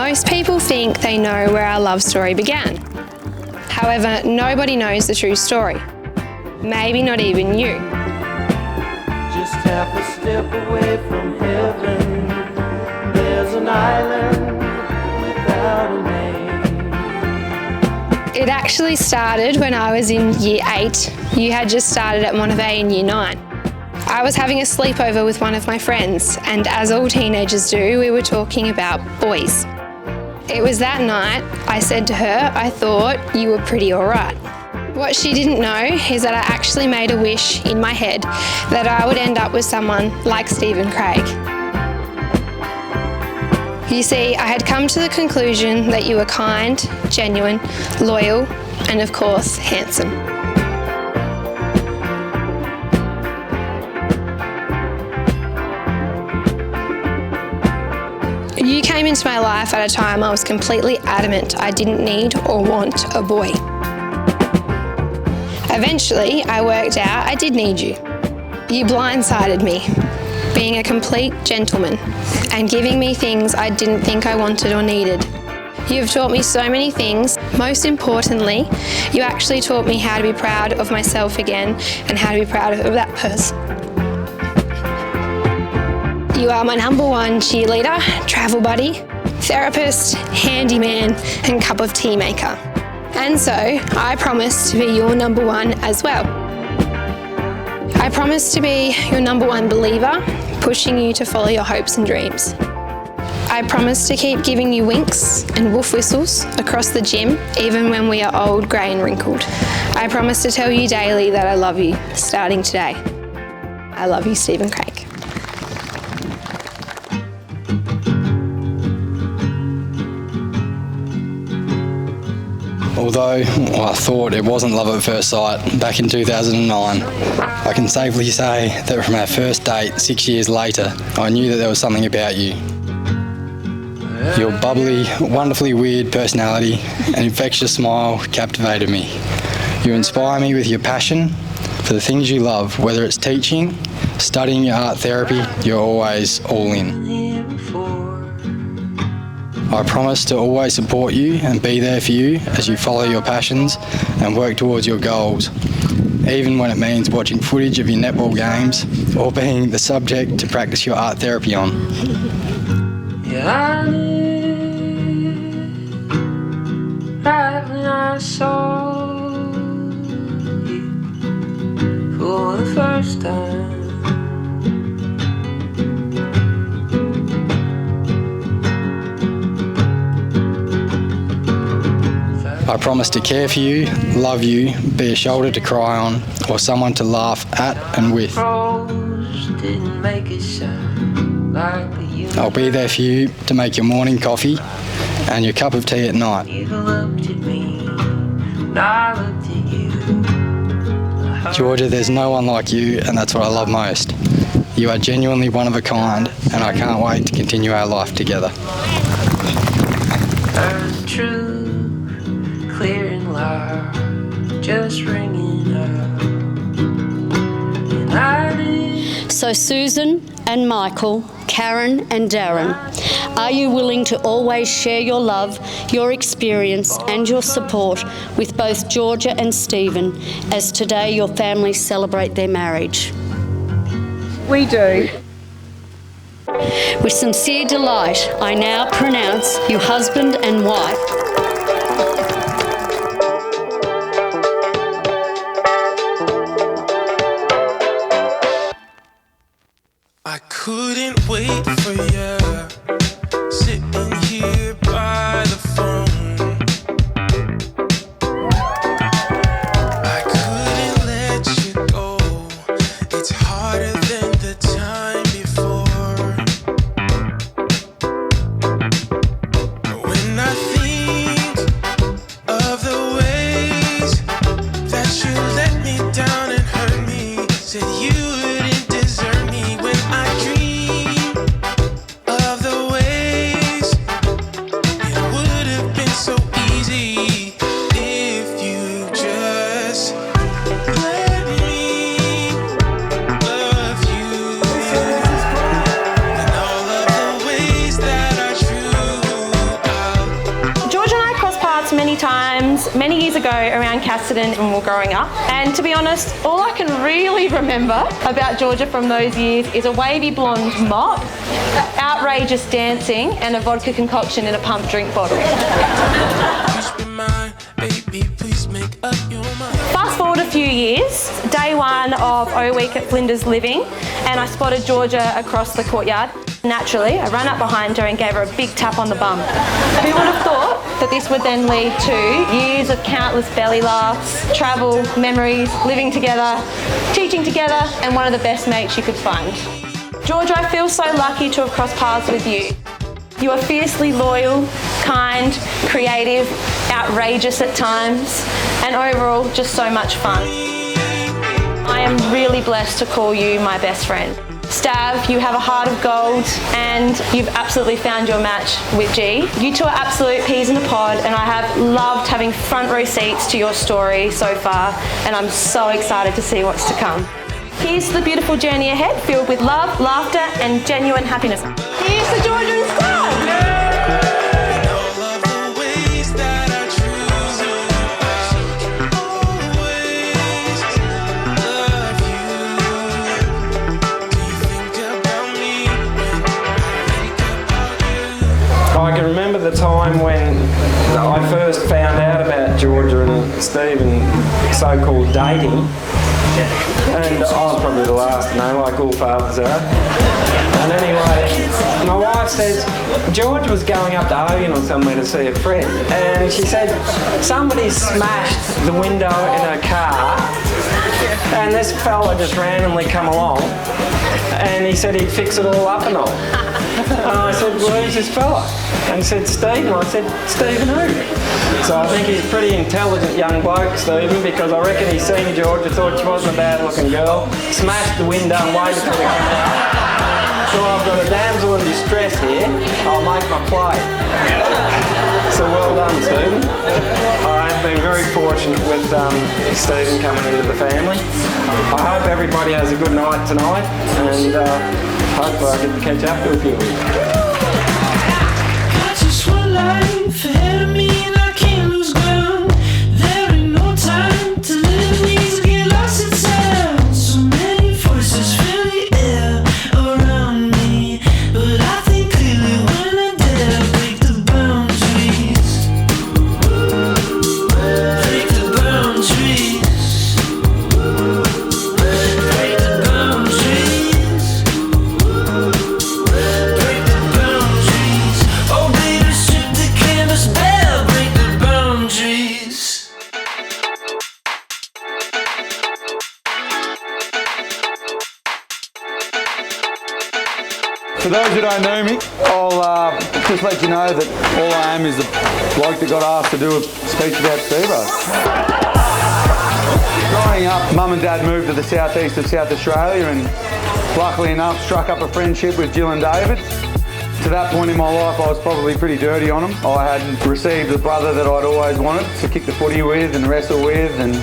Most people think they know where our love story began. However, nobody knows the true story. Maybe not even you. Just half a step away from heaven, there's an island without a name. It actually started when I was in year 8. You had just started at Monterey in year 9. I was having a sleepover with one of my friends, and as all teenagers do, we were talking about boys. It was that night I said to her, I thought you were pretty alright. What she didn't know is that I actually made a wish in my head that I would end up with someone like Stephen Craig. You see, I had come to the conclusion that you were kind, genuine, loyal, and of course, handsome. You came into my life at a time I was completely adamant I didn't need or want a boy. Eventually, I worked out I did need you. You blindsided me, being a complete gentleman and giving me things I didn't think I wanted or needed. You have taught me so many things. Most importantly, you actually taught me how to be proud of myself again and how to be proud of that person. You are my number one cheerleader, travel buddy, therapist, handyman, and cup of tea maker. And so, I promise to be your number one as well. I promise to be your number one believer, pushing you to follow your hopes and dreams. I promise to keep giving you winks and woof whistles across the gym, even when we are old, grey and wrinkled. I promise to tell you daily that I love you, starting today. I love you, Stephen Craig. Although I thought it wasn't love at first sight back in 2009, I can safely say that from our first date 6 years later, I knew that there was something about you. Your bubbly, wonderfully weird personality and infectious smile captivated me. You inspire me with your passion for the things you love, whether it's teaching, studying your art therapy, you're always all in. I promise to always support you and be there for you as you follow your passions and work towards your goals, even when it means watching footage of your netball games or being the subject to practice your art therapy on. Yeah, I knew right when I saw you for the first time. I promise to care for you, love you, be a shoulder to cry on, or someone to laugh at and with. I'll be there for you to make your morning coffee and your cup of tea at night. Georgia, there's no one like you, and that's what I love most. You are genuinely one of a kind, and I can't wait to continue our life together. Clear and loud, just ringing out. So Susan and Michael, Karen and Darren, are you willing to always share your love, your experience and your support with both Georgia and Stephen as today your families celebrate their marriage? We do. With sincere delight, I now pronounce you husband and wife. I couldn't wait for you, sitting here by the phone. I couldn't let you go, it's harder than the time before. When I think of the ways that you let me down and hurt me, said you wouldn't desert me. When I dream ago around Casterton when we were growing up. And to be honest, all I can really remember about Georgia from those years is a wavy blonde mop, outrageous dancing, and a vodka concoction in a pump drink bottle. Fast forward a few years, day one of O Week at Flinders Living, and I spotted Georgia across the courtyard. Naturally, I ran up behind her and gave her a big tap on the bum. Who would have thought that this would then lead to years of countless belly laughs, travel, memories, living together, teaching together, and one of the best mates you could find. Georgia, I feel so lucky to have crossed paths with you. You are fiercely loyal, kind, creative, outrageous at times, and overall just so much fun. I am really blessed to call you my best friend. Stav, you have a heart of gold and you've absolutely found your match with G. You two are absolute peas in a pod, and I have loved having front row seats to your story so far, and I'm so excited to see what's to come. Here's the beautiful journey ahead, filled with love, laughter and genuine happiness. Here's the Georgian Squad! I can remember the time when I first found out about Georgia and Steve and so-called dating, and I was probably the last to know, like all fathers are. And anyway, my wife says George was going up to Hogan or somewhere to see a friend, and she said somebody smashed the window in her car, and this fella just randomly come along, and he said he'd fix it all up and all. And I said, well, who's this fella? And he said, Stephen. I said, Stephen who? So I think he's a pretty intelligent young bloke, Stephen, because I reckon he's seen Georgia, thought she wasn't a bad looking girl, smashed the window and waited for the camera. So I've got a damsel in distress here, I'll make my play. So well done, Stephen. I've been very fortunate with Stephen coming into the family. I hope everybody has a good night tonight, and hopefully I get to catch up with you. Got just one life ahead of me and I can't lose ground. There ain't no time to live, need to get lost in sound. So many voices fill the air around me, but I think clearly when I dare break the boundaries. Break the boundaries. Break the boundaries. Break the boundaries. Oh baby, strip the canvas bare. Break the boundaries. For those who don't know me, I'll just let you know that all I am is a bloke that got asked to do a speech about Steve-O. Growing up, Mum and Dad moved to the southeast of South Australia and luckily enough struck up a friendship with Jill and David. To that point in my life I was probably pretty dirty on them. I hadn't received the brother that I'd always wanted to kick the footy with and wrestle with and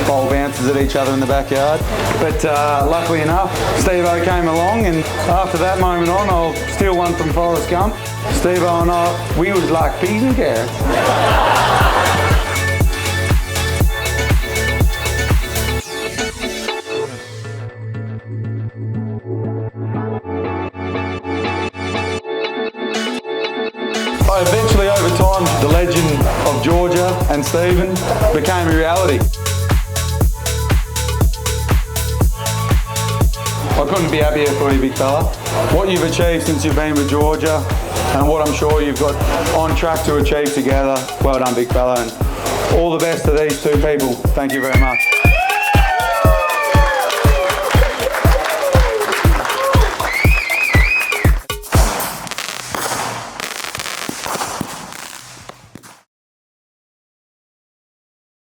bowl bounces at each other in the backyard. But luckily enough, Steve-O came along, and after that moment on, I'll steal one from Forrest Gump. Steve-O and I, we was like peas and carrots. Eventually, over time, the legend of Georgia and Stephen became a reality. I couldn't be happier for you, big fella. What you've achieved since you've been with Georgia and what I'm sure you've got on track to achieve together, well done, big fella. And all the best to these two people. Thank you very much.